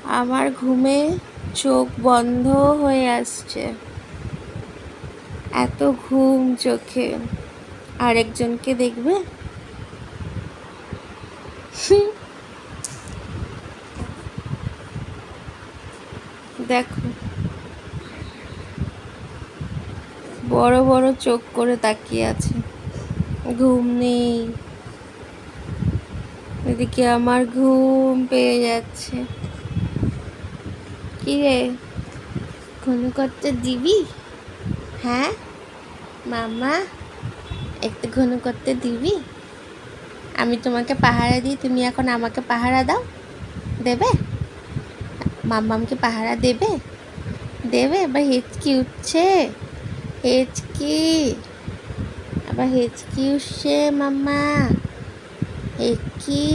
আমার ঘুমে চোখ বন্ধ হয়ে আসছে, এত ঘুম চোখে। আরেকজনকে দেখবে? দেখো, বড় বড় চোখ করে তাকিয়ে আছে, ঘুম নেই। এদিকে আমার ঘুম পেয়ে যাচ্ছে। কি রে, ঘন করতে দিবি? হ্যাঁ মামা, একটু ঘন করতে দিবি? আমি তোমাকে পাহারা দিই, তুমি এখন আমাকে পাহারা দাও। দেবে? মাম্মামকে পাহারা দেবে? দেবে? এবার হেঁচকি উঠছে, হেঁচকি, আবার হেঁচকি উঠছে মাম্মা, হেঁচকি।